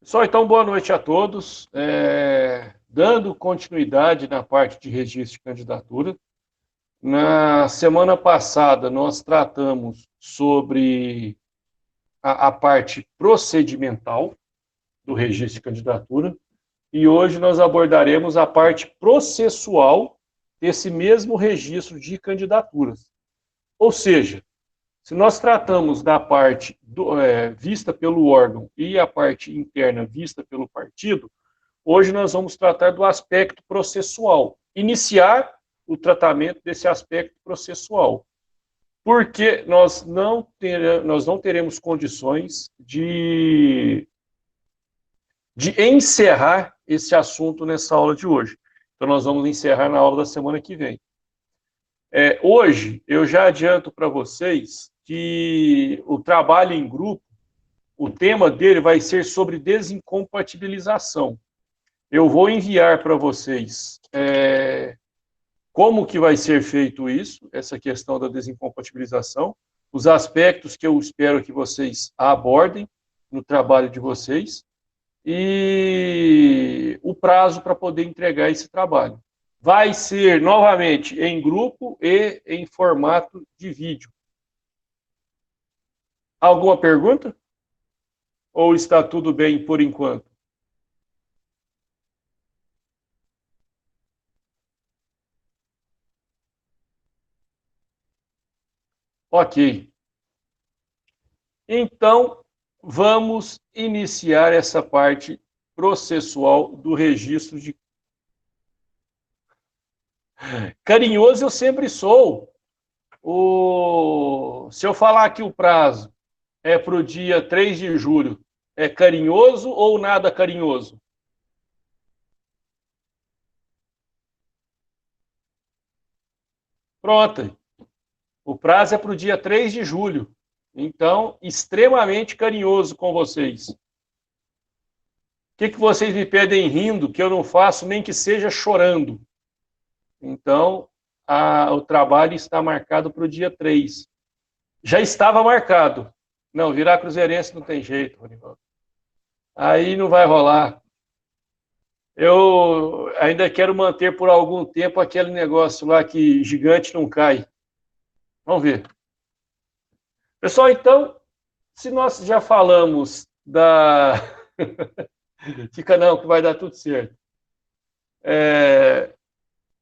Pessoal, então, boa noite a todos. Dando continuidade na parte de registro de candidatura, na semana passada nós tratamos sobre a parte procedimental do registro de candidatura e hoje nós abordaremos a parte processual desse mesmo registro de candidaturas. Ou seja, se nós tratamos da parte vista pelo órgão e a parte interna vista pelo partido, hoje nós vamos tratar do aspecto processual, iniciar o tratamento desse aspecto processual, porque nós não teremos condições de encerrar esse assunto nessa aula de hoje. Então nós vamos encerrar na aula da semana que vem. Hoje, eu já adianto para vocês que o trabalho em grupo, o tema dele vai ser sobre desincompatibilização. Eu vou enviar para vocês como que vai ser feito isso, essa questão da desincompatibilização, os aspectos que eu espero que vocês abordem no trabalho de vocês e o prazo para poder entregar esse trabalho. Vai ser, novamente, em grupo e em formato de vídeo. Alguma pergunta? Ou está tudo bem por enquanto? Ok. Então, vamos iniciar essa parte processual do registro de... Carinhoso eu sempre sou. Se eu falar que o prazo é para o dia 3 de julho, é carinhoso ou nada carinhoso? Pronto. O prazo é para o dia 3 de julho. Então, extremamente carinhoso com vocês. O que vocês me pedem rindo, que eu não faço, nem que seja chorando? Então, o trabalho está marcado para o dia 3. Já estava marcado. Não, virar cruzeirense não tem jeito, Ronivaldo. Aí não vai rolar. Eu ainda quero manter por algum tempo aquele negócio lá que gigante não cai. Vamos ver. Pessoal, então, se nós já falamos da... Fica não, que vai dar tudo certo.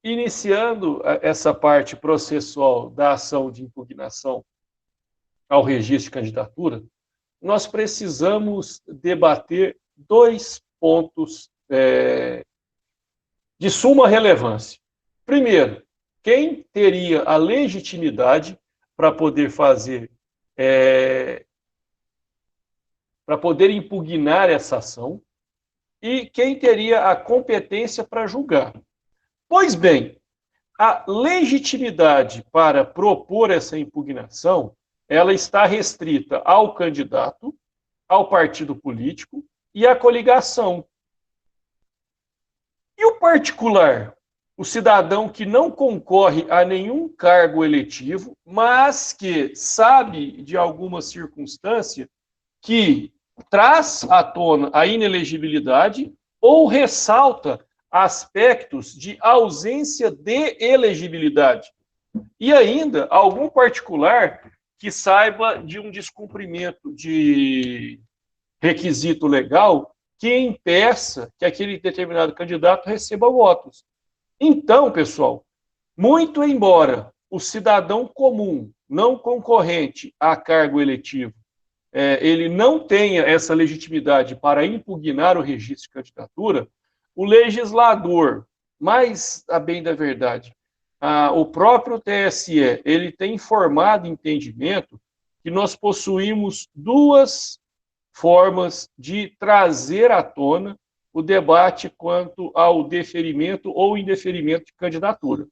Iniciando essa parte processual da ação de impugnação ao registro de candidatura, nós precisamos debater dois pontos de suma relevância. Primeiro, quem teria a legitimidade para poder fazer, para poder impugnar essa ação, e quem teria a competência para julgar. Pois bem, a legitimidade para propor essa impugnação, ela está restrita ao candidato, ao partido político e à coligação. E o particular? O cidadão que não concorre a nenhum cargo eletivo, mas que sabe de alguma circunstância que traz à tona a inelegibilidade ou ressalta aspectos de ausência de elegibilidade. E ainda, algum particular que saiba de um descumprimento de requisito legal que impeça que aquele determinado candidato receba votos. Então, pessoal, muito embora o cidadão comum, não concorrente a cargo eletivo, ele não tenha essa legitimidade para impugnar o registro de candidatura, o legislador, mais a bem da verdade, o próprio TSE, ele tem formado entendimento que nós possuímos duas formas de trazer à tona o debate quanto ao deferimento ou indeferimento de candidatura.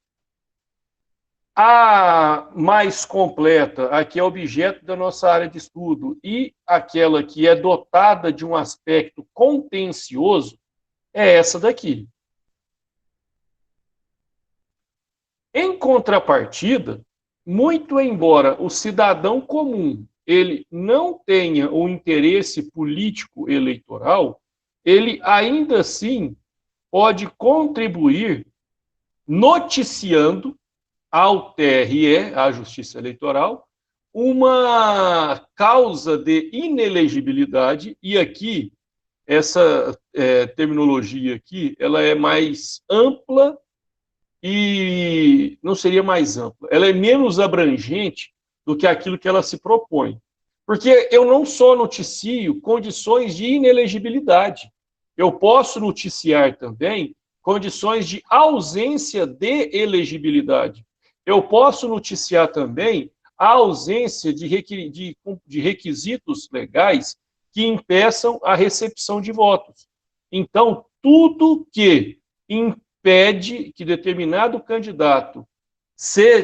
A mais completa, a que é objeto da nossa área de estudo, e aquela que é dotada de um aspecto contencioso, é essa daqui. Em contrapartida, muito embora o cidadão comum ele não tenha o interesse político eleitoral, ele ainda assim pode contribuir noticiando ao TRE, à Justiça Eleitoral, uma causa de inelegibilidade, e aqui, essa terminologia aqui, ela é mais ampla e não seria mais ampla, ela é menos abrangente do que aquilo que ela se propõe. Porque eu não só noticio condições de inelegibilidade, eu posso noticiar também condições de ausência de elegibilidade. Eu posso noticiar também a ausência de requisitos legais que impeçam a recepção de votos. Então, tudo que impede que determinado candidato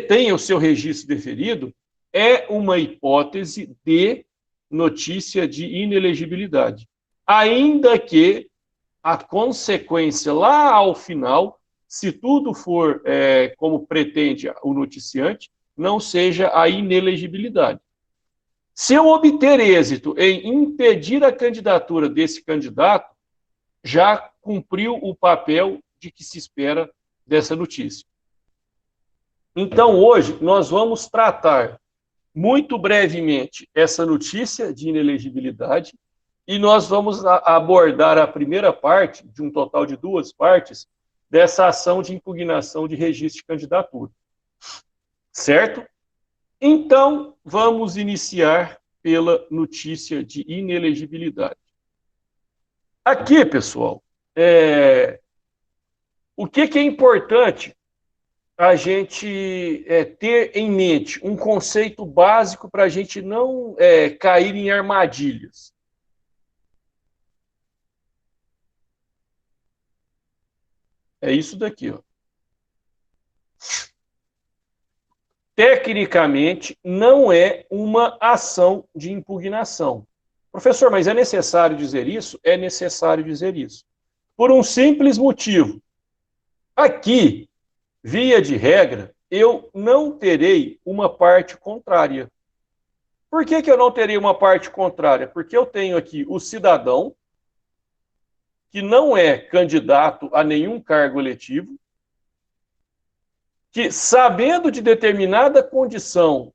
tenha o seu registro deferido é uma hipótese de notícia de inelegibilidade. Ainda que a consequência lá ao final, se tudo for como pretende o noticiante, não seja a inelegibilidade. Se eu obter êxito em impedir a candidatura desse candidato, já cumpriu o papel de que se espera dessa notícia. Então, hoje, nós vamos tratar muito brevemente essa notícia de inelegibilidade e nós vamos abordar a primeira parte, de um total de 2 partes, dessa ação de impugnação de registro de candidatura. Certo? Então, vamos iniciar pela notícia de inelegibilidade. Aqui, pessoal, o que é importante a gente ter em mente? Um conceito básico para a gente não cair em armadilhas. É isso daqui, ó. Tecnicamente, não é uma ação de impugnação. Professor, mas é necessário dizer isso? É necessário dizer isso. Por um simples motivo. Aqui, via de regra, eu não terei uma parte contrária. Por que eu não terei uma parte contrária? Porque eu tenho aqui o cidadão, que não é candidato a nenhum cargo eletivo, que, sabendo de determinada condição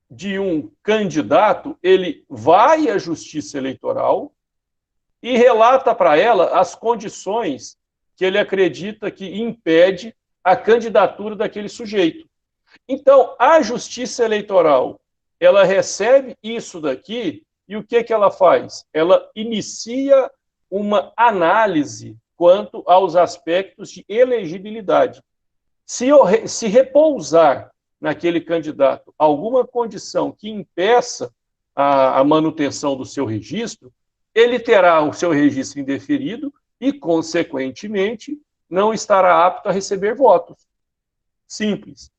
de um candidato, ele vai à Justiça Eleitoral e relata para ela as condições que ele acredita que impede a candidatura daquele sujeito. Então, a Justiça Eleitoral, ela recebe isso daqui e o que ela faz? Ela inicia uma análise quanto aos aspectos de elegibilidade. Se repousar naquele candidato alguma condição que impeça a manutenção do seu registro, ele terá o seu registro indeferido e, consequentemente, não estará apto a receber votos. Simples.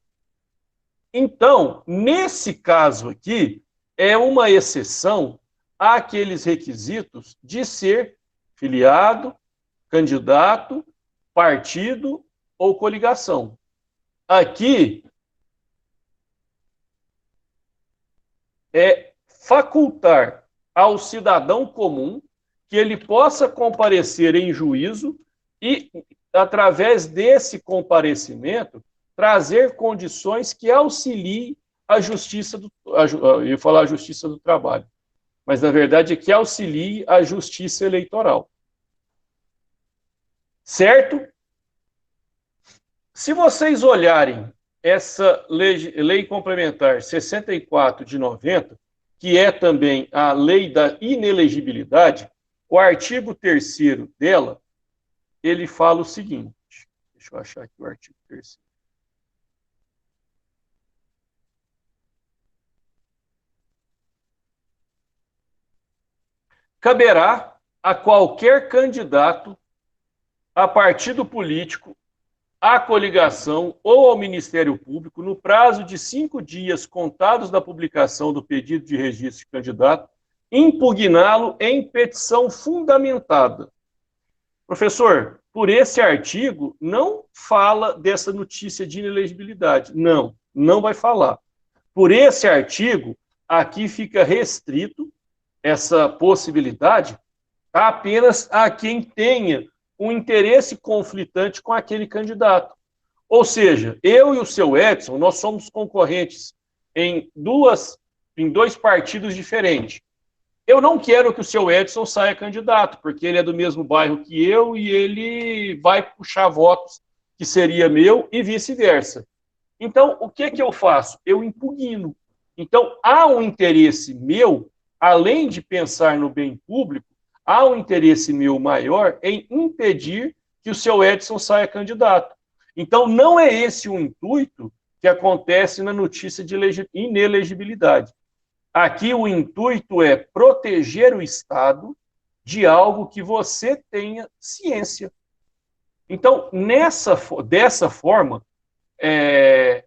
Então, nesse caso aqui, é uma exceção àqueles requisitos de ser filiado, candidato, partido ou coligação. Aqui é facultar ao cidadão comum que ele possa comparecer em juízo e, através desse comparecimento, trazer condições que auxiliem a justiça eu ia falar a justiça do trabalho, mas na verdade é que auxilie a justiça eleitoral. Certo? Se vocês olharem essa lei complementar 64 de 90, que é também a lei da inelegibilidade, o artigo 3º dela, ele fala o seguinte, deixa eu achar aqui o artigo 3º. Caberá a qualquer candidato, a partido político, à coligação ou ao Ministério Público, no prazo de 5 dias contados da publicação do pedido de registro de candidato, impugná-lo em petição fundamentada. Professor, por esse artigo, não fala dessa notícia de inelegibilidade. Não, não vai falar. Por esse artigo, aqui fica restrito essa possibilidade apenas a quem tenha um interesse conflitante com aquele candidato. Ou seja, eu e o seu Edson, nós somos concorrentes em dois partidos diferentes. Eu não quero que o seu Edson saia candidato, porque ele é do mesmo bairro que eu e ele vai puxar votos que seria meu e vice-versa. Então, o que eu faço? Eu impugno. Então, há um interesse meu, além de pensar no bem público, há um interesse meu maior em impedir que o seu Edson saia candidato. Então, não é esse o intuito que acontece na notícia de inelegibilidade. Aqui o intuito é proteger o Estado de algo que você tenha ciência. Então, dessa forma,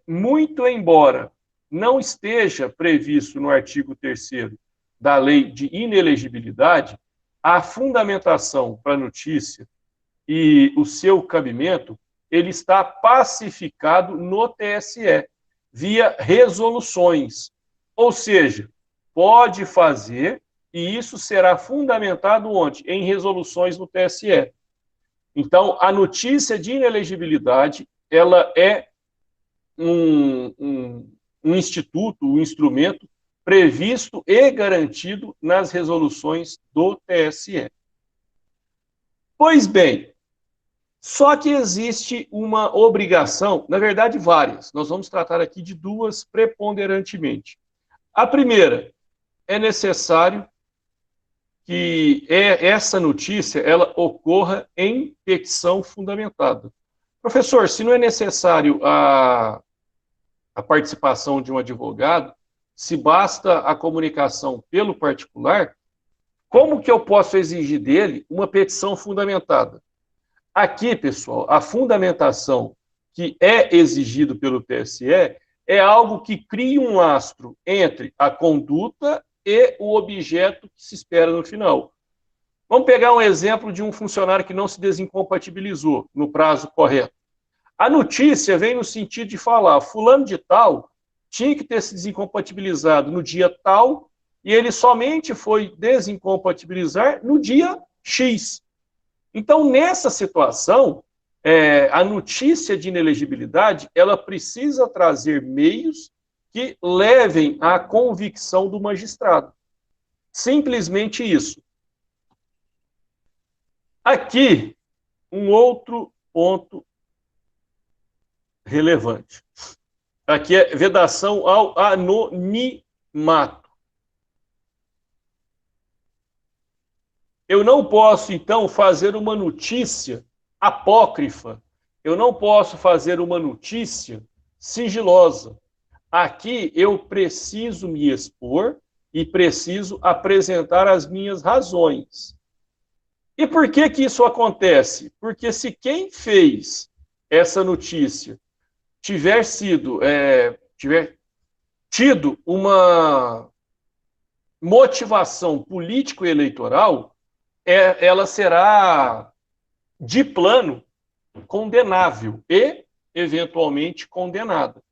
muito embora não esteja previsto no artigo 3º da lei de inelegibilidade, a fundamentação para a notícia e o seu cabimento, ele está pacificado no TSE, via resoluções. Ou seja, pode fazer, e isso será fundamentado onde? Em resoluções no TSE. Então, a notícia de inelegibilidade, ela é um instituto, um instrumento previsto e garantido nas resoluções do TSE. Pois bem, só que existe uma obrigação, na verdade várias, nós vamos tratar aqui de duas preponderantemente. A primeira, é necessário que essa notícia ela ocorra em petição fundamentada. Professor, se não é necessário a participação de um advogado, se basta a comunicação pelo particular, como que eu posso exigir dele uma petição fundamentada? Aqui, pessoal, a fundamentação que é exigido pelo TSE é algo que cria um lastro entre a conduta e o objeto que se espera no final. Vamos pegar um exemplo de um funcionário que não se desincompatibilizou no prazo correto. A notícia vem no sentido de falar, fulano de tal tinha que ter se desincompatibilizado no dia tal e ele somente foi desincompatibilizar no dia X. Então, nessa situação, a notícia de inelegibilidade, ela precisa trazer meios que levem à convicção do magistrado. Simplesmente isso. Aqui, um outro ponto relevante. Aqui é vedação ao anonimato. Eu não posso, então, fazer uma notícia apócrifa. Eu não posso fazer uma notícia sigilosa. Aqui eu preciso me expor e preciso apresentar as minhas razões. E por que isso acontece? Porque se quem fez essa notícia tiver tido uma motivação político-eleitoral, ela será de plano condenável e, eventualmente, condenada.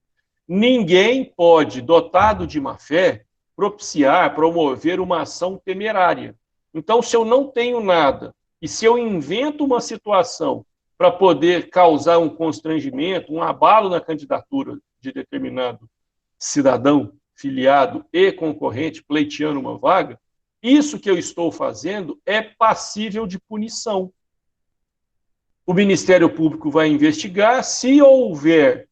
Ninguém pode, dotado de má fé, propiciar, promover uma ação temerária. Então, se eu não tenho nada e se eu invento uma situação para poder causar um constrangimento, um abalo na candidatura de determinado cidadão, filiado e concorrente, pleiteando uma vaga, isso que eu estou fazendo é passível de punição. O Ministério Público vai investigar, se houver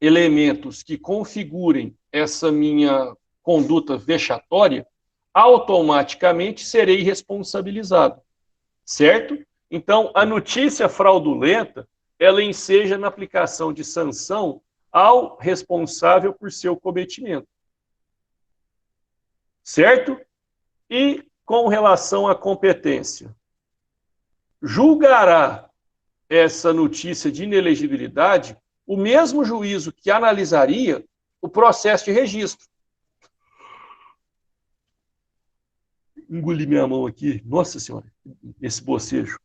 elementos que configurem essa minha conduta vexatória, automaticamente serei responsabilizado, certo? Então, a notícia fraudulenta, ela enseja na aplicação de sanção ao responsável por seu cometimento, certo? E com relação à competência, julgará essa notícia de inelegibilidade o mesmo juízo que analisaria o processo de registro. Engoli minha mão aqui, nossa senhora, esse bocejo.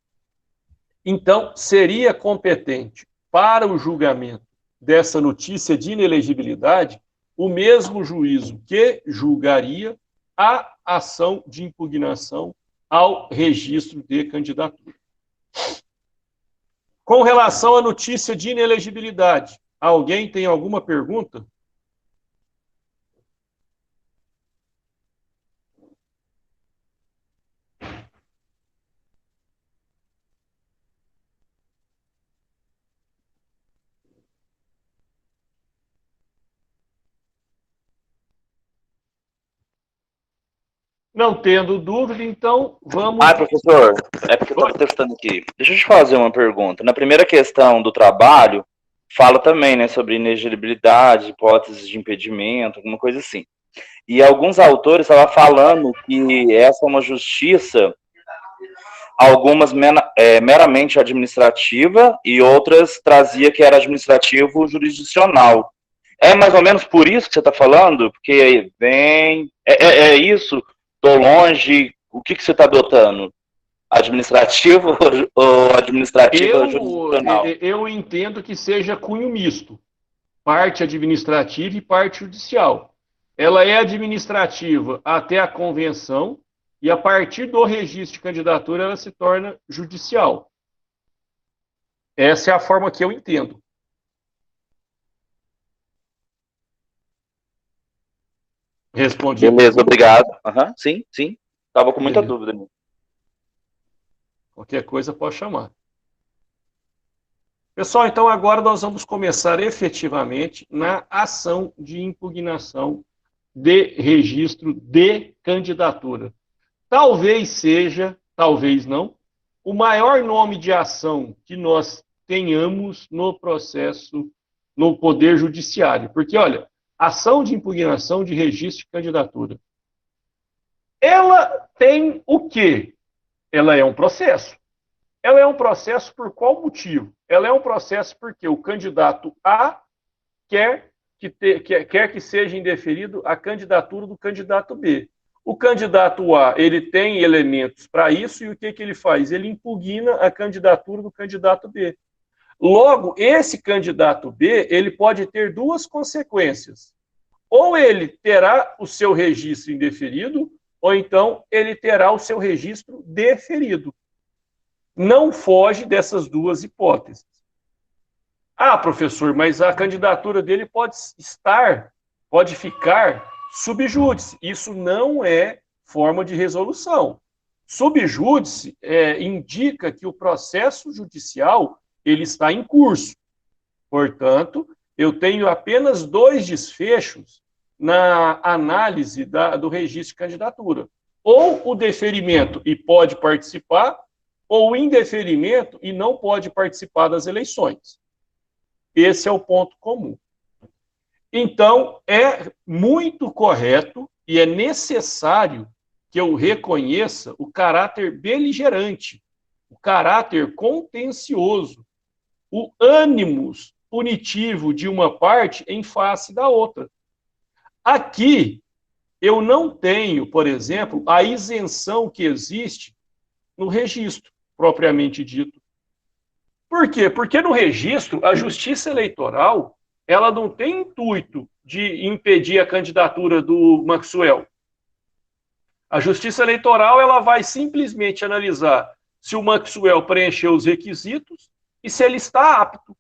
Então, seria competente para o julgamento dessa notícia de inelegibilidade o mesmo juízo que julgaria a ação de impugnação ao registro de candidatura. Com relação à notícia de inelegibilidade, alguém tem alguma pergunta? Não tendo dúvida, então vamos... Professor, é porque eu estava testando aqui. Deixa eu te fazer uma pergunta. Na primeira questão do trabalho, fala também, né, sobre inelegibilidade, hipóteses de impedimento, alguma coisa assim. E alguns autores estavam falando que essa é uma justiça, algumas meramente administrativa e outras trazia que era administrativo jurisdicional. É mais ou menos por isso que você está falando? Porque vem... É isso? Estou longe. O que você está adotando? Administrativo ou administrativa jurisdicional? Eu entendo que seja cunho misto, parte administrativa e parte judicial. Ela é administrativa até a convenção e a partir do registro de candidatura ela se torna judicial. Essa é a forma que eu entendo. Respondi. Beleza, obrigado. Sim. Estava com muita dúvida. Qualquer coisa pode chamar. Pessoal, então agora nós vamos começar efetivamente na ação de impugnação de registro de candidatura. Talvez seja, talvez não, o maior nome de ação que nós tenhamos no processo, no Poder Judiciário. Porque, olha, ação de impugnação de registro de candidatura. Ela tem o quê? Ela é um processo. Ela é um processo por qual motivo? Ela é um processo porque o candidato A quer que seja indeferido a candidatura do candidato B. O candidato A, ele tem elementos para isso e o que ele faz? Ele impugna a candidatura do candidato B. Logo, esse candidato B, ele pode ter duas consequências. Ou ele terá o seu registro indeferido, ou então ele terá o seu registro deferido. Não foge dessas duas hipóteses. Ah, professor, mas a candidatura dele pode ficar sub júdice. Isso não é forma de resolução. Sub júdice indica que o processo judicial ele está em curso. Portanto, eu tenho apenas dois desfechos na análise do registro de candidatura. Ou o deferimento e pode participar, ou o indeferimento e não pode participar das eleições. Esse é o ponto comum. Então, é muito correto e é necessário que eu reconheça o caráter beligerante, o caráter contencioso, o ânimos punitivo de uma parte em face da outra. Aqui, eu não tenho, por exemplo, a isenção que existe no registro, propriamente dito. Por quê? Porque no registro, a Justiça Eleitoral, ela não tem intuito de impedir a candidatura do Maxwell. A Justiça Eleitoral, ela vai simplesmente analisar se o Maxwell preencheu os requisitos e se ele está apto.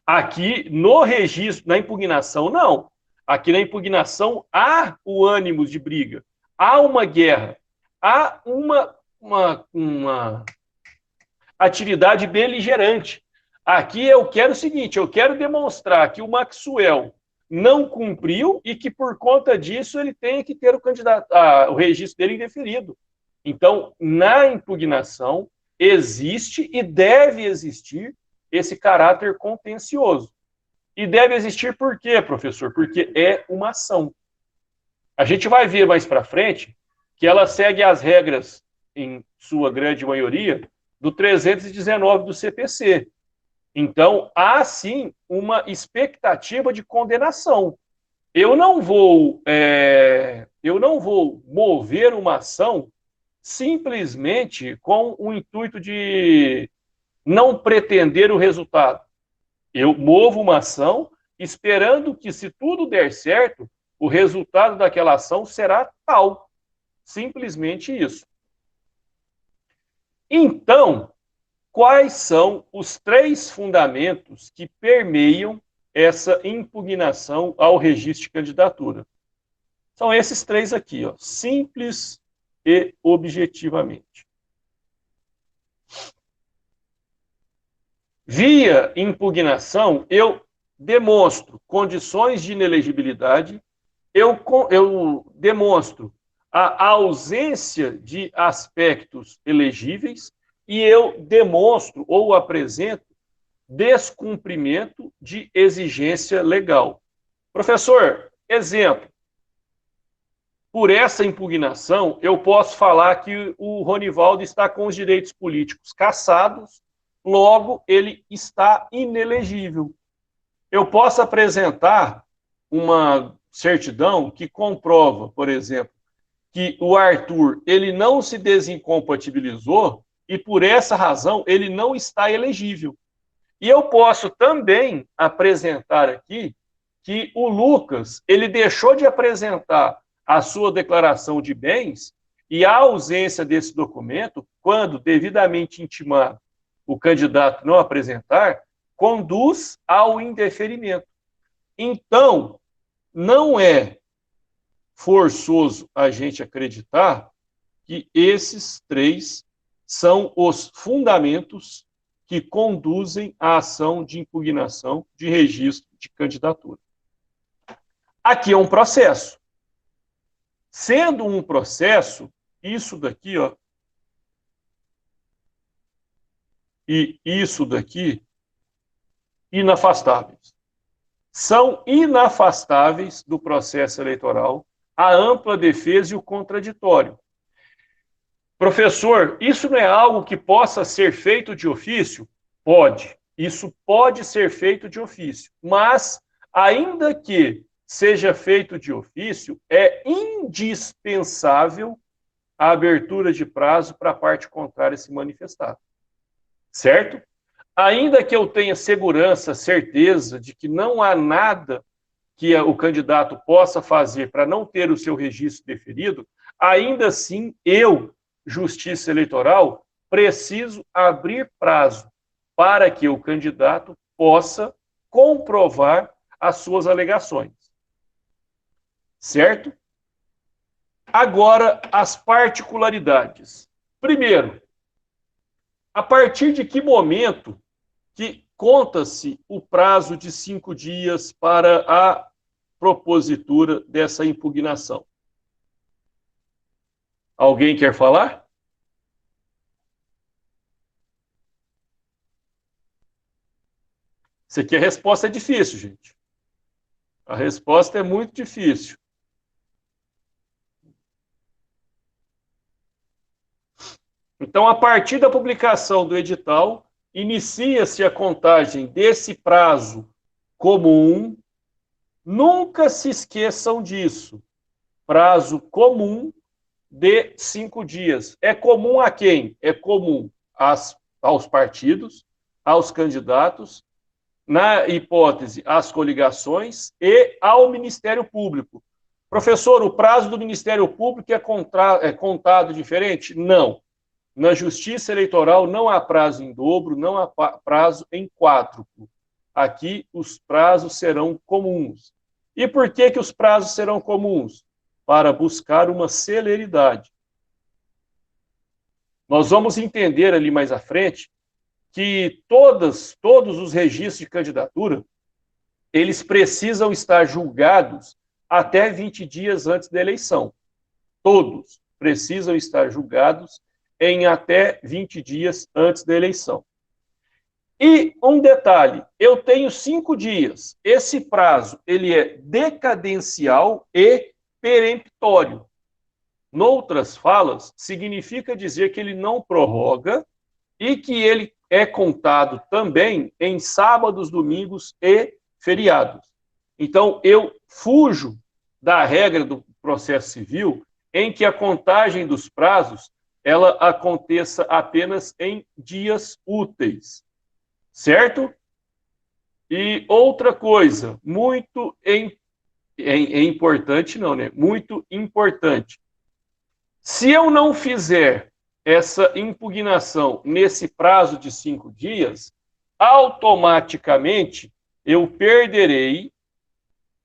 Aqui, no registro, na impugnação, não. Aqui na impugnação, há o ânimo de briga, há uma guerra, há uma atividade beligerante. Aqui eu quero o seguinte, eu quero demonstrar que o Maxwell não cumpriu e que por conta disso ele tem que ter o registro dele indeferido. Então, na impugnação, existe e deve existir esse caráter contencioso. E deve existir por quê, professor? Porque é uma ação. A gente vai ver mais para frente que ela segue as regras, em sua grande maioria, do 319 do CPC. Então, há sim uma expectativa de condenação. Eu não vou mover uma ação simplesmente com o intuito de não pretender o resultado. Eu movo uma ação esperando que, se tudo der certo, o resultado daquela ação será tal. Simplesmente isso. Então, quais são os 3 fundamentos que permeiam essa impugnação ao registro de candidatura? São esses 3 aqui, ó, simples e objetivamente. Via impugnação, eu demonstro condições de inelegibilidade, eu demonstro a ausência de aspectos elegíveis e eu demonstro ou apresento descumprimento de exigência legal. Professor, exemplo. Por essa impugnação, eu posso falar que o Ronivaldo está com os direitos políticos cassados, logo ele está inelegível. Eu posso apresentar uma certidão que comprova, por exemplo, que o Arthur ele não se desincompatibilizou e por essa razão ele não está elegível. E eu posso também apresentar aqui que o Lucas ele deixou de apresentar a sua declaração de bens e a ausência desse documento, quando devidamente intimado o candidato não apresentar, conduz ao indeferimento. Então, não é forçoso a gente acreditar que esses 3 são os fundamentos que conduzem à ação de impugnação de registro de candidatura. Aqui é um processo. Sendo um processo, isso daqui, ó, e isso daqui, inafastáveis. São inafastáveis do processo eleitoral a ampla defesa e o contraditório. Professor, isso não é algo que possa ser feito de ofício? Pode. Isso pode ser feito de ofício. Mas, ainda que seja feito de ofício, é indispensável a abertura de prazo para a parte contrária se manifestar. Certo? Ainda que eu tenha segurança, certeza de que não há nada que o candidato possa fazer para não ter o seu registro deferido, ainda assim, eu, Justiça Eleitoral, preciso abrir prazo para que o candidato possa comprovar as suas alegações. Certo? Agora, as particularidades. Primeiro, a partir de que momento que conta-se o prazo de 5 dias para a propositura dessa impugnação? Alguém quer falar? Isso aqui a resposta é difícil, gente. A resposta é muito difícil. Então, a partir da publicação do edital, inicia-se a contagem desse prazo comum. Nunca se esqueçam disso. Prazo comum de 5 dias. É comum a quem? É comum aos partidos, aos candidatos, na hipótese, às coligações e ao Ministério Público. Professor, o prazo do Ministério Público é contado diferente? Não. Na Justiça Eleitoral não há prazo em dobro, não há prazo em quádruplo. Aqui os prazos serão comuns. E por que os prazos serão comuns? Para buscar uma celeridade. Nós vamos entender ali mais à frente que todos os registros de candidatura, eles precisam estar julgados até 20 dias antes da eleição. Todos precisam estar julgados em até 20 dias antes da eleição. E um detalhe, eu tenho 5 dias. Esse prazo, ele é decadencial e peremptório. Noutras falas, significa dizer que ele não prorroga e que ele é contado também em sábados, domingos e feriados. Então, eu fujo da regra do processo civil em que a contagem dos prazos ela aconteça apenas em dias úteis, certo? E outra coisa, muito importante não, né? Muito importante. Se eu não fizer essa impugnação nesse prazo de 5 dias, automaticamente eu perderei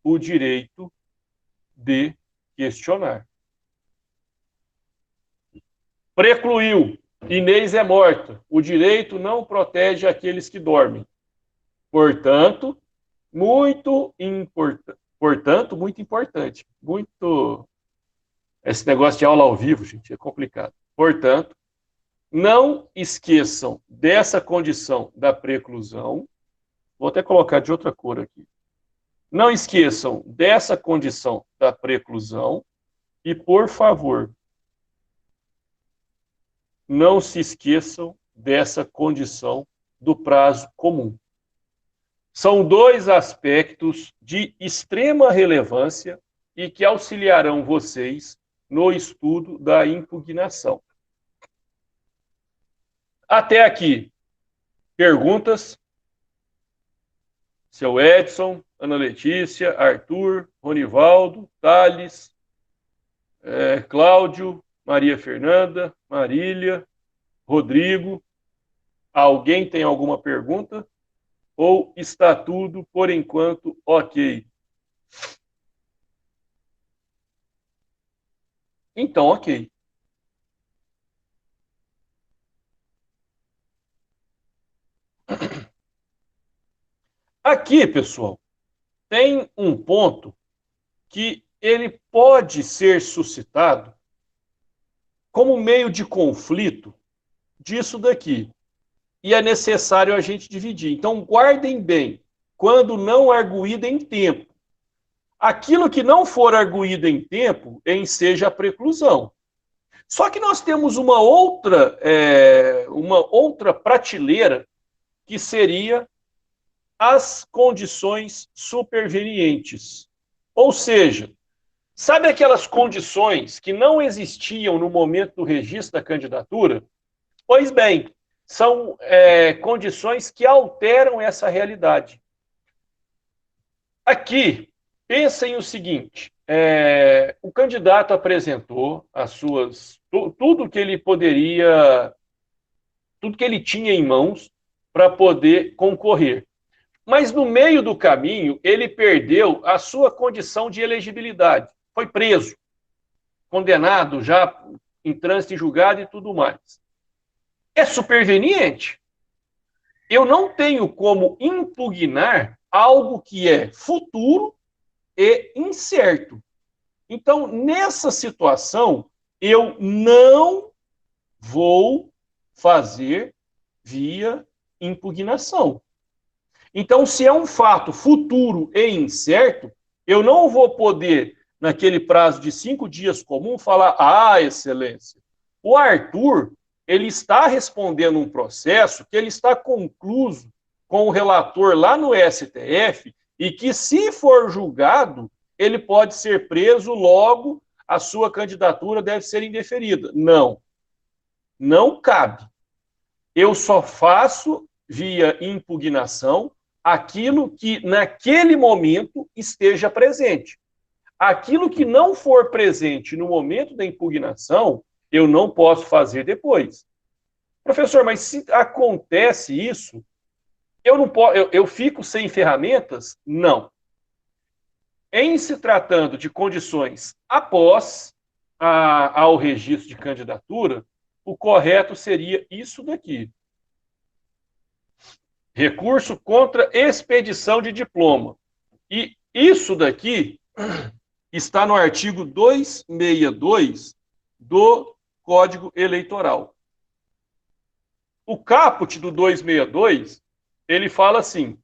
o direito de questionar. Precluiu. Inês é morta. O direito não protege aqueles que dormem. Portanto, muito importante. Esse negócio de aula ao vivo, gente, é complicado. Portanto, não esqueçam dessa condição da preclusão. Vou até colocar de outra cor aqui. Não esqueçam dessa condição da preclusão e, por favor, não se esqueçam dessa condição do prazo comum. São dois aspectos de extrema relevância e que auxiliarão vocês no estudo da impugnação. Até aqui, perguntas? Seu Edson, Ana Letícia, Arthur, Ronivaldo, Thales, Cláudio, Maria Fernanda, Marília, Rodrigo. Alguém tem alguma pergunta? Ou está tudo, por enquanto, ok? Então, ok. Aqui, pessoal, tem um ponto que ele pode ser suscitado como meio de conflito disso daqui. E é necessário a gente dividir. Então, guardem bem, quando não arguído em tempo. Aquilo que não for arguído em tempo, enseja a preclusão. Só que nós temos uma outra prateleira, que seria as condições supervenientes. Ou seja, sabe aquelas condições que não existiam no momento do registro da candidatura? Pois bem, são condições que alteram essa realidade. Aqui, pensem o seguinte, o candidato apresentou tudo que ele poderia, tudo que ele tinha em mãos para poder concorrer. Mas no meio do caminho, ele perdeu a sua condição de elegibilidade. Foi preso, condenado já em trânsito em julgado e tudo mais. É superveniente. Eu não tenho como impugnar algo que é futuro e incerto. Então, nessa situação, eu não vou fazer via impugnação. Então, se é um fato futuro e incerto, eu não vou poder, naquele prazo de 5 dias comum, falar, excelência, o Arthur, ele está respondendo um processo que ele está concluso com o relator lá no STF e que, se for julgado, ele pode ser preso, logo a sua candidatura deve ser indeferida. Não. Não cabe. Eu só faço, via impugnação, aquilo que, naquele momento, esteja presente. Aquilo que não for presente no momento da impugnação, eu não posso fazer depois. Professor, mas se acontece isso, eu fico sem ferramentas? Não. Em se tratando de condições após ao registro de candidatura, o correto seria isso daqui. Recurso contra expedição de diploma. E isso daqui está no artigo 262 do Código Eleitoral. O caput do 262, ele fala assim: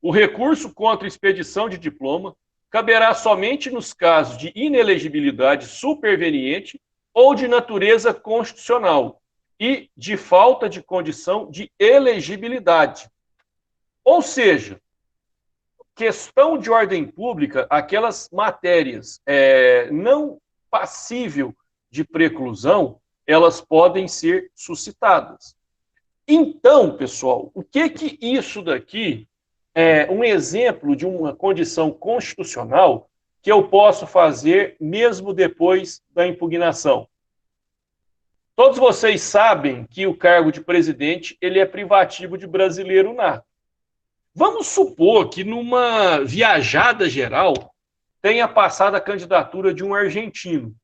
o recurso contra expedição de diploma caberá somente nos casos de inelegibilidade superveniente ou de natureza constitucional e de falta de condição de elegibilidade. Ou seja, questão de ordem pública, aquelas matérias não passível de preclusão, elas podem ser suscitadas. Então, pessoal, o que isso daqui é um exemplo de uma condição constitucional que eu posso fazer mesmo depois da impugnação? Todos vocês sabem que o cargo de presidente ele é privativo de brasileiro nato. Vamos supor que numa viajada geral tenha passado a candidatura de um argentino.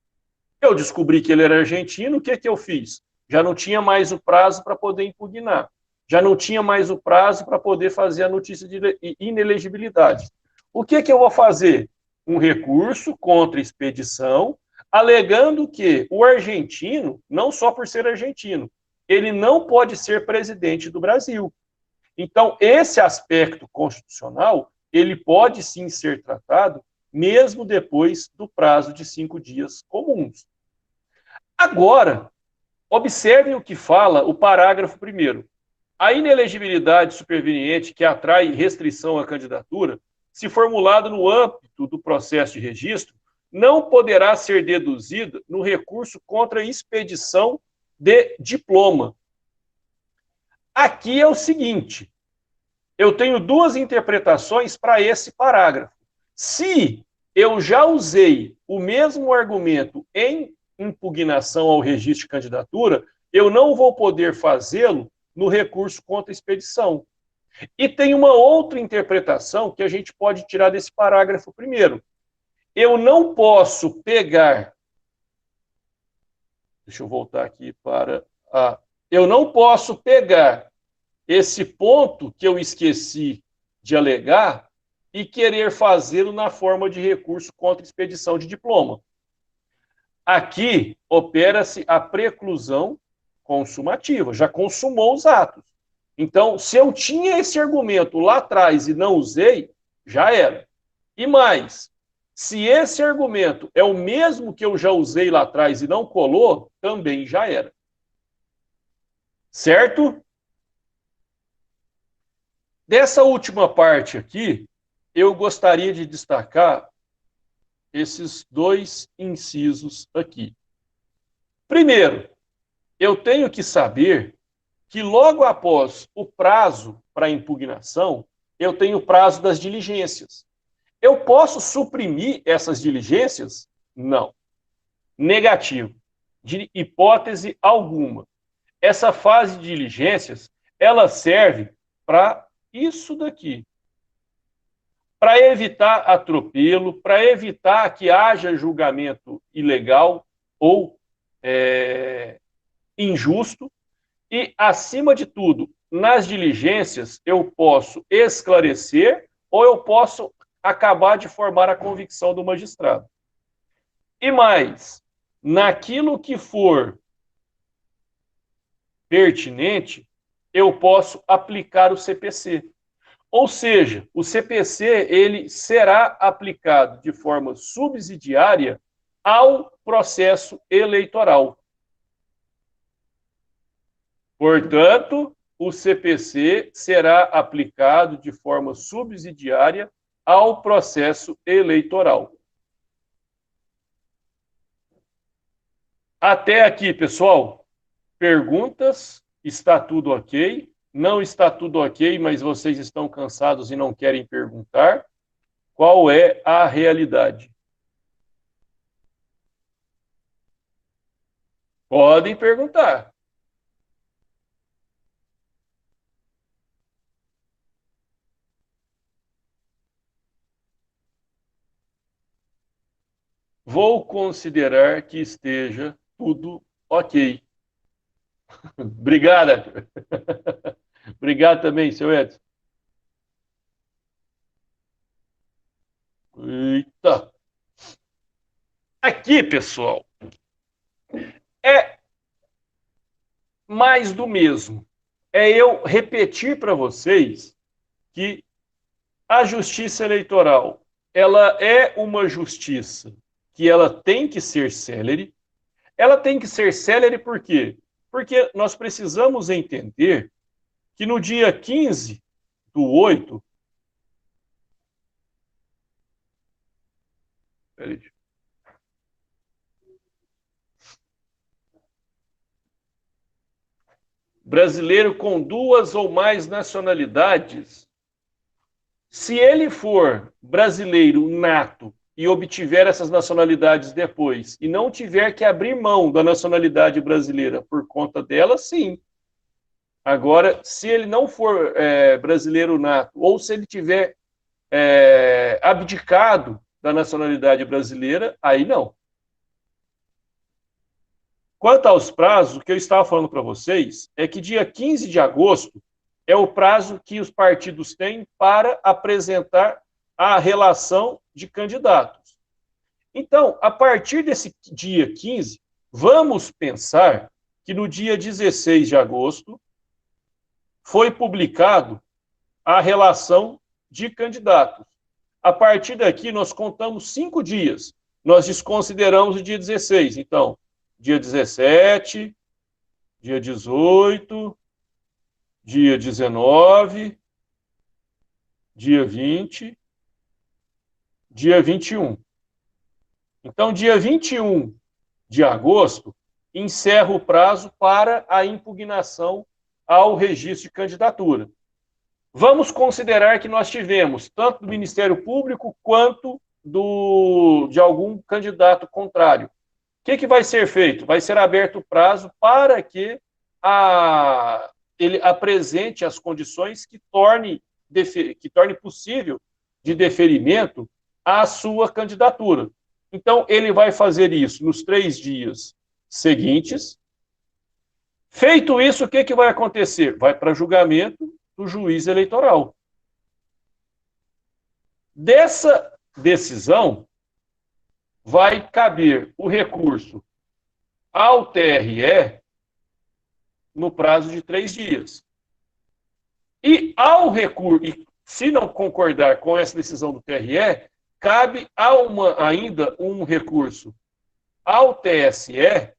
Eu descobri que ele era argentino, o que, que eu fiz? Já não tinha mais o prazo para poder impugnar. Já não tinha mais o prazo para poder fazer a notícia de inelegibilidade. O que, que eu vou fazer? Um recurso contra a expedição, alegando que o argentino, não só por ser argentino, ele não pode ser presidente do Brasil. Então, esse aspecto constitucional, ele pode sim ser tratado mesmo depois do prazo de 5 dias comuns. Agora, observem o que fala o parágrafo 1º. A inelegibilidade superveniente que atrai restrição à candidatura, se formulada no âmbito do processo de registro, não poderá ser deduzida no recurso contra a expedição de diploma. Aqui é o seguinte, eu tenho duas interpretações para esse parágrafo. Se eu já usei o mesmo argumento em impugnação ao registro de candidatura, eu não vou poder fazê-lo no recurso contra a expedição. E tem uma outra interpretação que a gente pode tirar desse parágrafo 1º. Eu não posso pegar... Deixa eu voltar aqui para a... Eu não posso pegar esse ponto que eu esqueci de alegar e querer fazê-lo na forma de recurso contra expedição de diploma. Aqui opera-se a preclusão consumativa, já consumou os atos. Então, se eu tinha esse argumento lá atrás e não usei, já era. E mais, se esse argumento é o mesmo que eu já usei lá atrás e não colou, também já era. Certo? Dessa última parte aqui, eu gostaria de destacar esses dois incisos aqui. Primeiro, eu tenho que saber que logo após o prazo para impugnação, eu tenho o prazo das diligências. Eu posso suprimir essas diligências? Não. Negativo. De hipótese alguma. Essa fase de diligências, ela serve para isso daqui. Para evitar atropelo, para evitar que haja julgamento ilegal ou injusto. E, acima de tudo, nas diligências, eu posso esclarecer ou eu posso acabar de formar a convicção do magistrado. E mais, naquilo que for pertinente, eu posso aplicar o CPC. Ou seja, o CPC ele será aplicado de forma subsidiária ao processo eleitoral. Portanto, o CPC será aplicado de forma subsidiária ao processo eleitoral. Até aqui, pessoal. Perguntas? Está tudo ok? Não está tudo ok, mas vocês estão cansados e não querem perguntar? Qual é a realidade? Podem perguntar. Vou considerar que esteja tudo ok. Obrigada. Obrigado também, seu Edson. Eita. Aqui, pessoal, é mais do mesmo. É eu repetir para vocês que a justiça eleitoral, ela é uma justiça que ela tem que ser célere. Ela tem que ser célere por quê? Porque nós precisamos entender que no dia 15/8, brasileiro com 2 ou mais nacionalidades, se ele for brasileiro nato e obtiver essas nacionalidades depois, e não tiver que abrir mão da nacionalidade brasileira por conta dela, sim. Agora, se ele não for brasileiro nato, ou se ele tiver abdicado da nacionalidade brasileira, aí não. Quanto aos prazos, o que eu estava falando para vocês é que dia 15 de agosto é o prazo que os partidos têm para apresentar a relação de candidatos. Então, a partir desse dia 15, vamos pensar que no dia 16 de agosto foi publicado a relação de candidatos. A partir daqui, nós contamos 5 dias. Nós desconsideramos o dia 16. Então, dia 17, dia 18, dia 19, dia 20, dia 21. Então, dia 21 de agosto, encerra o prazo para a impugnação ao registro de candidatura. Vamos considerar que nós tivemos, tanto do Ministério Público quanto de algum candidato contrário. O que vai ser feito? Vai ser aberto o prazo para que ele apresente as condições que torne possível de deferimento a sua candidatura. Então, ele vai fazer isso nos 3 dias seguintes. Feito isso, o que vai acontecer? Vai para julgamento do juiz eleitoral. Dessa decisão, vai caber o recurso ao TRE no prazo de 3 dias. E ao recurso, se não concordar com essa decisão do TRE, cabe ainda um recurso ao TSE,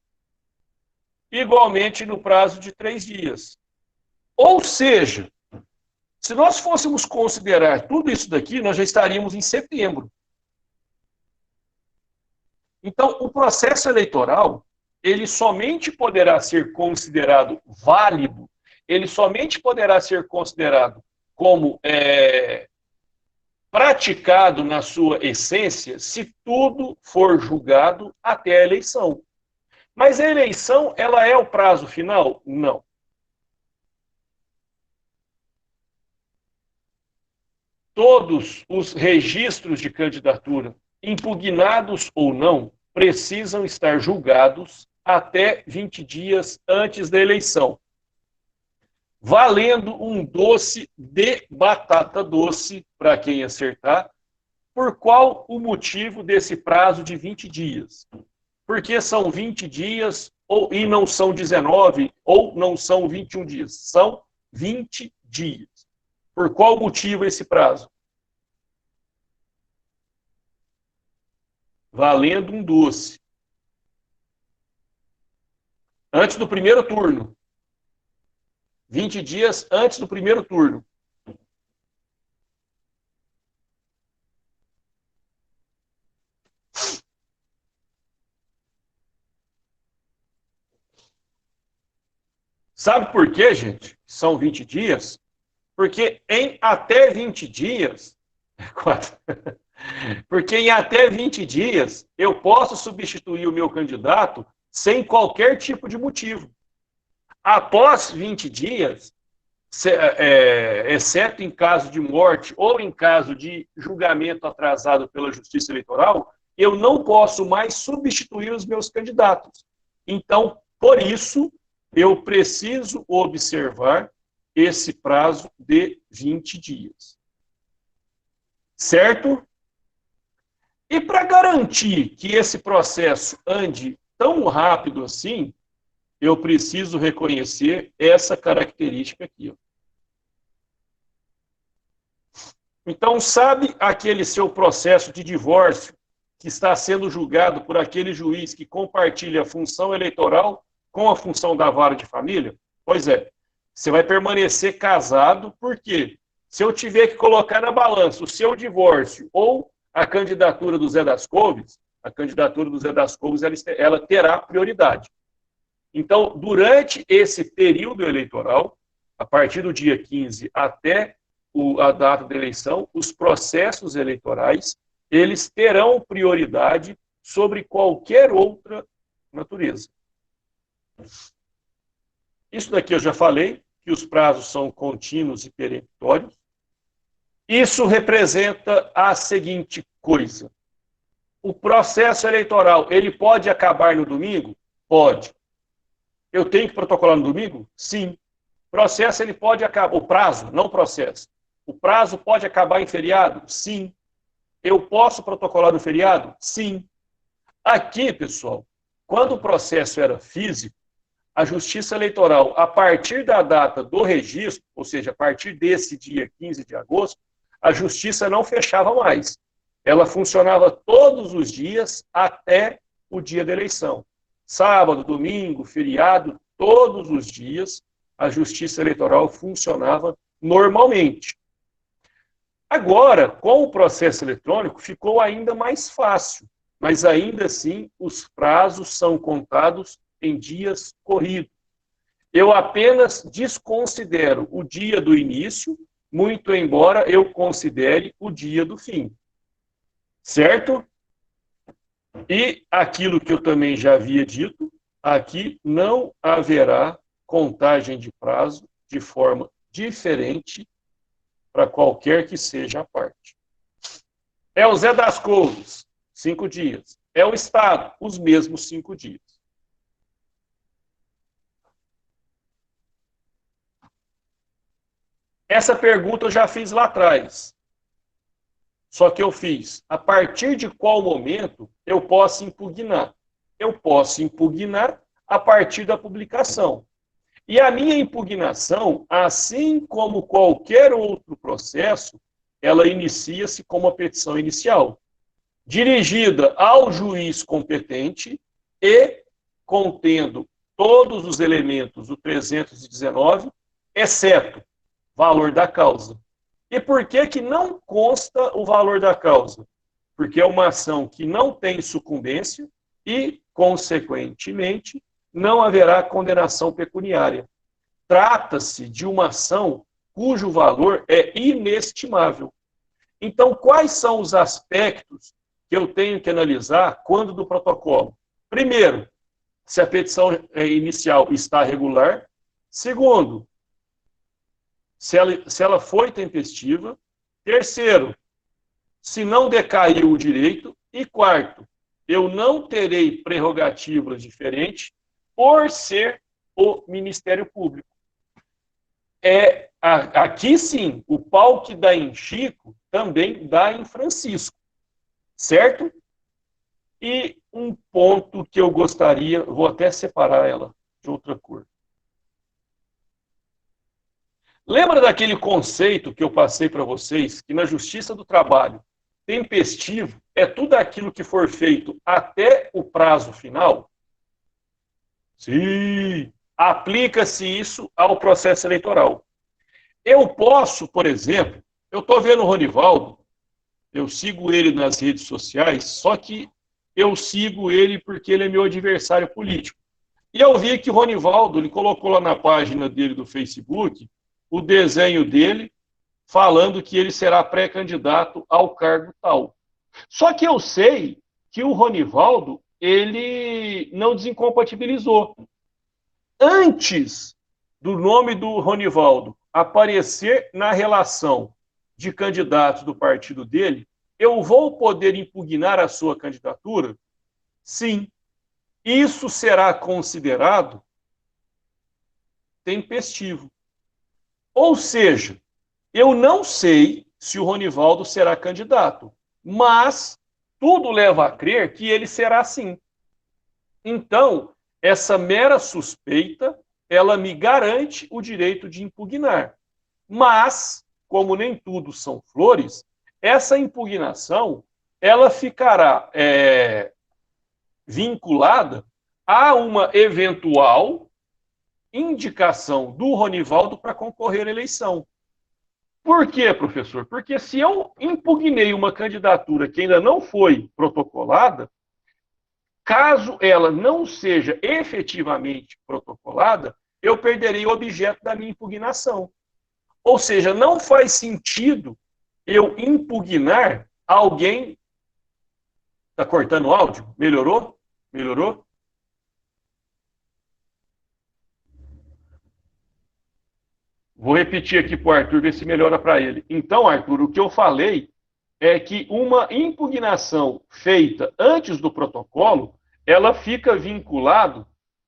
igualmente no prazo de 3 dias. Ou seja, se nós fôssemos considerar tudo isso daqui, nós já estaríamos em setembro. Então, o processo eleitoral, ele somente poderá ser considerado válido, ele somente poderá ser considerado como praticado na sua essência, se tudo for julgado até a eleição. Mas a eleição, ela é o prazo final? Não. Todos os registros de candidatura, impugnados ou não, precisam estar julgados até 20 dias antes da eleição, valendo um doce de batata doce, para quem acertar. Por qual o motivo desse prazo de 20 dias? Porque são 20 dias, e não são 19, ou não são 21 dias, são 20 dias. Por qual motivo esse prazo? Valendo um doce. Antes do primeiro turno. 20 dias antes do primeiro turno. Sabe por quê, gente? São 20 dias? Porque em até 20 dias... Porque em até 20 dias eu posso substituir o meu candidato sem qualquer tipo de motivo. Após 20 dias, exceto em caso de morte ou em caso de julgamento atrasado pela Justiça Eleitoral, eu não posso mais substituir os meus candidatos. Então, por isso, eu preciso observar esse prazo de 20 dias. Certo? E para garantir que esse processo ande tão rápido assim, eu preciso reconhecer essa característica aqui. Ó. Então, sabe aquele seu processo de divórcio que está sendo julgado por aquele juiz que compartilha a função eleitoral com a função da vara de família? Pois é, você vai permanecer casado, porque se eu tiver que colocar na balança o seu divórcio ou a candidatura do Zé das Couves, a candidatura do Zé das Couves ela terá prioridade. Então, durante esse período eleitoral, a partir do dia 15 até a data da eleição, os processos eleitorais eles terão prioridade sobre qualquer outra natureza. Isso daqui eu já falei, que os prazos são contínuos e peremptórios. Isso representa a seguinte coisa. O processo eleitoral, ele pode acabar no domingo? Pode. Eu tenho que protocolar no domingo? Sim. O processo, ele pode acabar, o prazo, não o processo. O prazo pode acabar em feriado? Sim. Eu posso protocolar no feriado? Sim. Aqui, pessoal, quando o processo era físico, a Justiça Eleitoral, a partir da data do registro, ou seja, a partir desse dia 15 de agosto, a Justiça não fechava mais. Ela funcionava todos os dias até o dia da eleição. Sábado, domingo, feriado, todos os dias, a Justiça Eleitoral funcionava normalmente. Agora, com o processo eletrônico, ficou ainda mais fácil, mas ainda assim os prazos são contados em dias corridos. Eu apenas desconsidero o dia do início, muito embora eu considere o dia do fim. Certo? E aquilo que eu também já havia dito, aqui não haverá contagem de prazo de forma diferente para qualquer que seja a parte. É o Zé das Couves, 5 dias. É o Estado, os mesmos 5 dias. Essa pergunta eu já fiz lá atrás. Só que eu fiz, a partir de qual momento eu posso impugnar? Eu posso impugnar a partir da publicação. E a minha impugnação, assim como qualquer outro processo, ela inicia-se como uma petição inicial, dirigida ao juiz competente e contendo todos os elementos do 319, exceto valor da causa. E por que que não consta o valor da causa? Porque é uma ação que não tem sucumbência e, consequentemente, não haverá condenação pecuniária. Trata-se de uma ação cujo valor é inestimável. Então, quais são os aspectos que eu tenho que analisar quando do protocolo? Primeiro, se a petição inicial está regular. Segundo, se ela foi tempestiva. Terceiro, se não decaiu o direito. E quarto, eu não terei prerrogativas diferentes por ser o Ministério Público. Aqui sim, o pau que dá em Chico também dá em Francisco, certo? E um ponto que eu gostaria, vou até separar ela de outra cor. Lembra daquele conceito que eu passei para vocês, que na Justiça do Trabalho, tempestivo é tudo aquilo que for feito até o prazo final? Sim, aplica-se isso ao processo eleitoral. Eu posso, por exemplo, eu estou vendo o Ronivaldo, eu sigo ele nas redes sociais, só que eu sigo ele porque ele é meu adversário político. E eu vi que o Ronivaldo, ele colocou lá na página dele do Facebook o desenho dele falando que ele será pré-candidato ao cargo tal. Só que eu sei que o Ronivaldo, ele não desincompatibilizou. Antes do nome do Ronivaldo aparecer na relação de candidatos do partido dele, eu vou poder impugnar a sua candidatura? Sim. Isso será considerado tempestivo. Ou seja, eu não sei se o Ronivaldo será candidato, mas tudo leva a crer que ele será sim. Então, essa mera suspeita, ela me garante o direito de impugnar. Mas, como nem tudo são flores, essa impugnação, ela ficará vinculada a uma eventual indicação do Ronivaldo para concorrer à eleição. Por quê, professor? Porque se eu impugnei uma candidatura que ainda não foi protocolada, caso ela não seja efetivamente protocolada, eu perderei o objeto da minha impugnação. Ou seja, não faz sentido eu impugnar alguém Está cortando o áudio? Melhorou? Melhorou? Vou repetir aqui para o Arthur, ver se melhora para ele. Então, Arthur, o que eu falei é que uma impugnação feita antes do protocolo, ela fica vinculado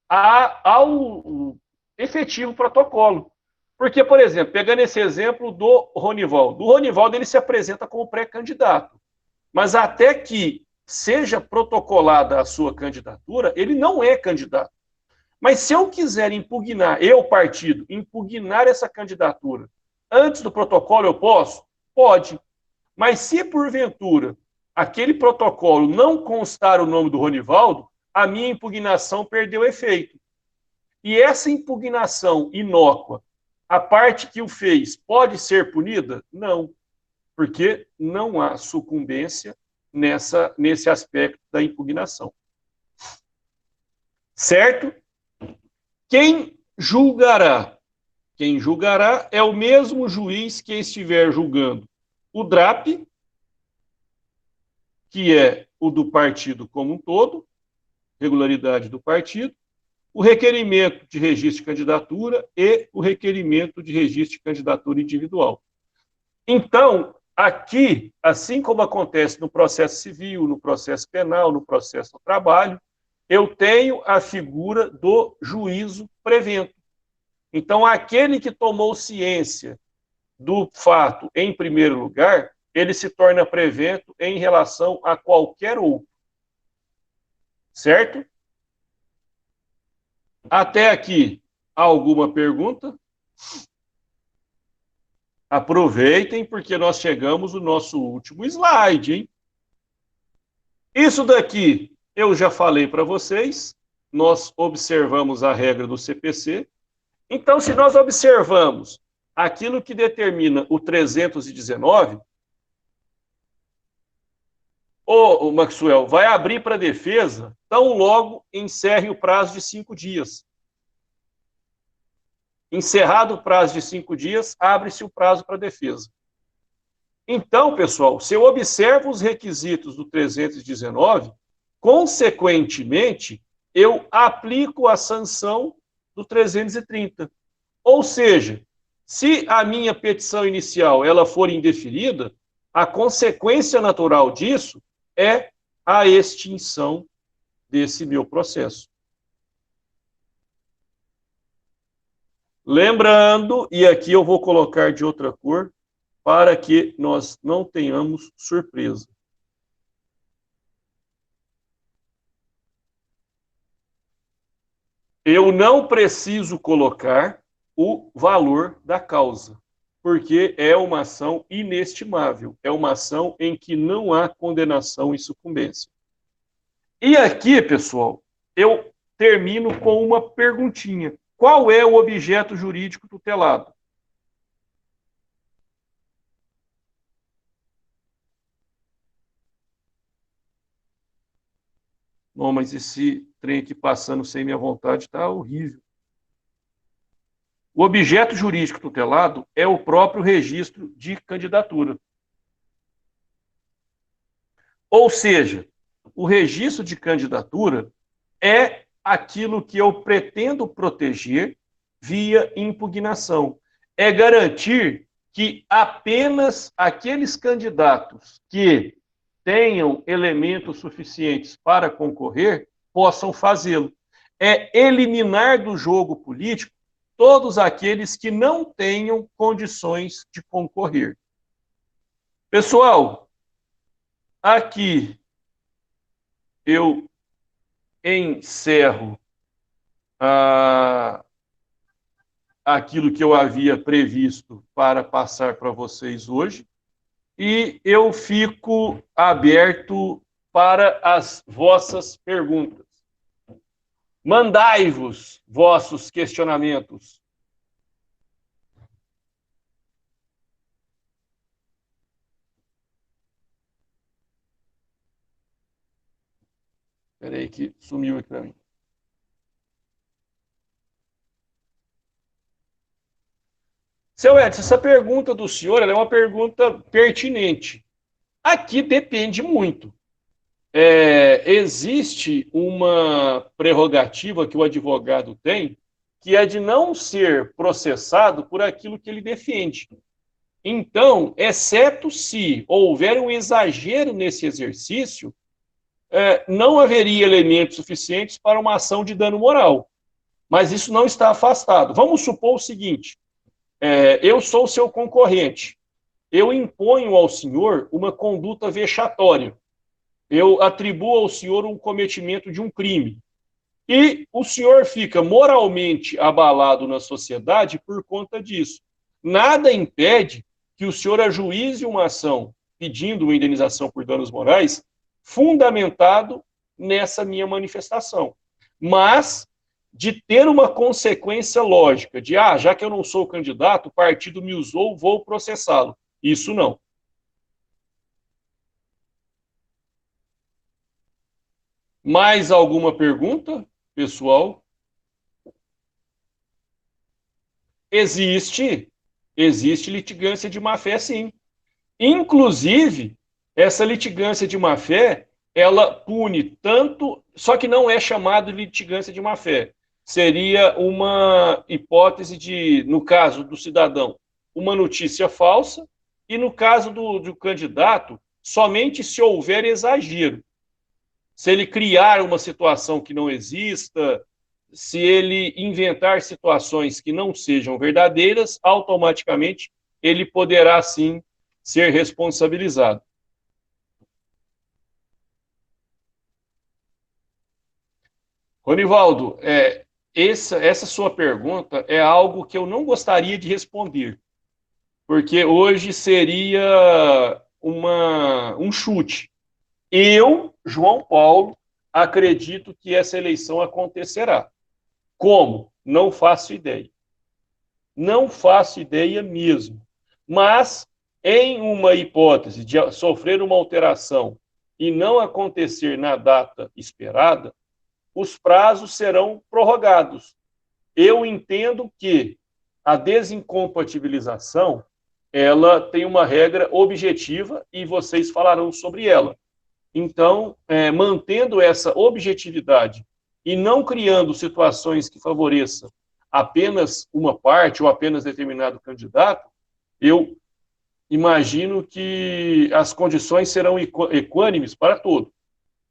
ao efetivo protocolo. Porque, por exemplo, pegando esse exemplo do Ronivaldo, o Ronivaldo ele se apresenta como pré-candidato, mas até que seja protocolada a sua candidatura, ele não é candidato. Mas se eu quiser impugnar, eu, partido, impugnar essa candidatura antes do protocolo, eu posso? Pode. Mas se, porventura, aquele protocolo não constar o nome do Ronivaldo, a minha impugnação perdeu efeito. E essa impugnação inócua, a parte que o fez, pode ser punida? Não, porque não há sucumbência nesse aspecto da impugnação. Certo? Quem julgará? Quem julgará é o mesmo juiz que estiver julgando o DRAP, que é o do partido como um todo, regularidade do partido, o requerimento de registro de candidatura e o requerimento de registro de candidatura individual. Então, aqui, assim como acontece no processo civil, no processo penal, no processo do trabalho, eu tenho a figura do juízo prevento. Então, aquele que tomou ciência do fato em primeiro lugar, ele se torna prevento em relação a qualquer outro. Certo? Até aqui, alguma pergunta? Aproveitem, porque nós chegamos no nosso último slide, hein? Isso daqui eu já falei para vocês, nós observamos a regra do CPC. Então, se nós observamos aquilo que determina o 319, o Maxwell vai abrir para a defesa tão logo encerre o prazo de 5 dias. Encerrado o prazo de 5 dias, abre-se o prazo para a defesa. Então, pessoal, se eu observo os requisitos do 319, consequentemente, eu aplico a sanção do 330. Ou seja, se a minha petição inicial ela for indeferida, a consequência natural disso é a extinção desse meu processo. Lembrando, e aqui eu vou colocar de outra cor, para que nós não tenhamos surpresa. Eu não preciso colocar o valor da causa, porque é uma ação inestimável, é uma ação em que não há condenação e sucumbência. E aqui, pessoal, eu termino com uma perguntinha. Qual é o objeto jurídico tutelado? Não, mas esse trem aqui passando sem minha vontade está horrível. O objeto jurídico tutelado é o próprio registro de candidatura. Ou seja, o registro de candidatura é aquilo que eu pretendo proteger via impugnação. É garantir que apenas aqueles candidatos que tenham elementos suficientes para concorrer possam fazê-lo. É eliminar do jogo político todos aqueles que não tenham condições de concorrer. Pessoal, aqui eu encerro aquilo que eu havia previsto para passar para vocês hoje e eu fico aberto para as vossas perguntas. Mandai-vos vossos questionamentos. Espera aí que sumiu aqui para mim. Seu Edson, essa pergunta do senhor é uma pergunta pertinente. Aqui depende muito. existe uma prerrogativa que o advogado tem, que é de não ser processado por aquilo que ele defende. Então, exceto se houver um exagero nesse exercício, não haveria elementos suficientes para uma ação de dano moral. Mas isso não está afastado. Vamos supor o seguinte: eu sou seu concorrente, eu imponho ao senhor uma conduta vexatória, eu atribuo ao senhor um cometimento de um crime, e o senhor fica moralmente abalado na sociedade por conta disso. Nada impede que o senhor ajuize uma ação pedindo uma indenização por danos morais fundamentado nessa minha manifestação. Mas de ter uma consequência lógica, de, já que eu não sou candidato, o partido me usou, vou processá-lo. Isso não. Mais alguma pergunta, pessoal? Existe litigância de má-fé, sim. Inclusive, essa litigância de má-fé, ela pune tanto, só que não é chamado de litigância de má-fé. Seria uma hipótese de, no caso do cidadão, uma notícia falsa, e no caso do candidato, somente se houver exagero. Se ele criar uma situação que não exista, se ele inventar situações que não sejam verdadeiras, automaticamente ele poderá, sim, ser responsabilizado. Ronivaldo, essa sua pergunta é algo que eu não gostaria de responder, porque hoje seria um chute. Eu, João Paulo, acredito que essa eleição acontecerá. Como? Não faço ideia. Não faço ideia mesmo. Mas, em uma hipótese de sofrer uma alteração e não acontecer na data esperada, os prazos serão prorrogados. Eu entendo que a desincompatibilização, ela tem uma regra objetiva e vocês falarão sobre ela. Então, mantendo essa objetividade e não criando situações que favoreçam apenas uma parte ou apenas determinado candidato, eu imagino que as condições serão equânimes para todos.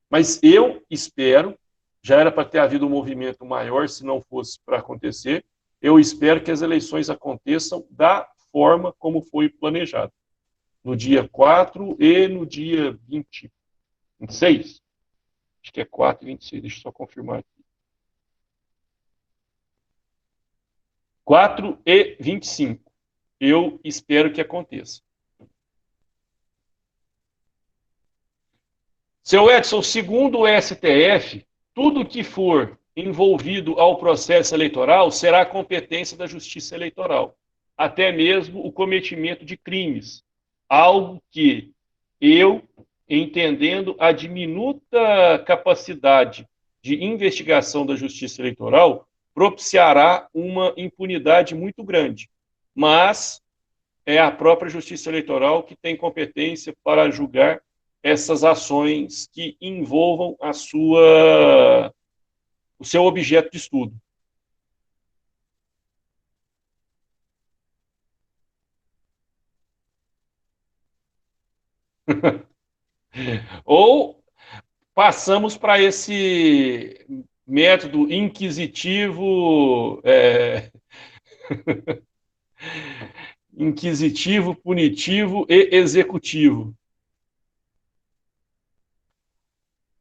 Mas eu espero, já era para ter havido um movimento maior se não fosse para acontecer, eu espero que as eleições aconteçam da forma como foi planejado, no dia 4 e no dia 26. Acho que é 4 e 26, deixa eu só confirmar aqui. 4 e 25. Eu espero que aconteça. Seu Edson, segundo o STF, tudo que for envolvido ao processo eleitoral será competência da Justiça Eleitoral, até mesmo o cometimento de crimes, algo que eu, entendendo a diminuta capacidade de investigação da Justiça Eleitoral, propiciará uma impunidade muito grande. Mas é a própria Justiça Eleitoral que tem competência para julgar essas ações que envolvam o seu objeto de estudo. Ou passamos para esse método inquisitivo, inquisitivo, punitivo e executivo.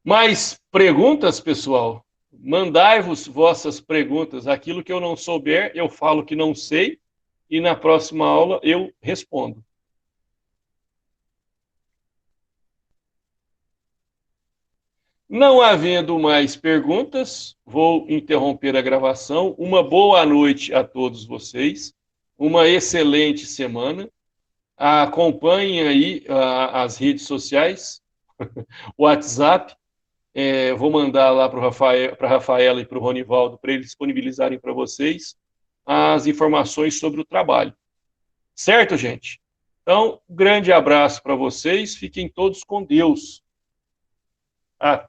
Mais perguntas, pessoal? Mandai-vos vossas perguntas. Aquilo que eu não souber, eu falo que não sei, e na próxima aula eu respondo. Não havendo mais perguntas, vou interromper a gravação. Uma boa noite a todos vocês, uma excelente semana. Acompanhem aí as redes sociais, o WhatsApp. Vou mandar lá para a Rafaela e para o Ronivaldo para eles disponibilizarem para vocês as informações sobre o trabalho. Certo, gente? Então, um grande abraço para vocês. Fiquem todos com Deus. Até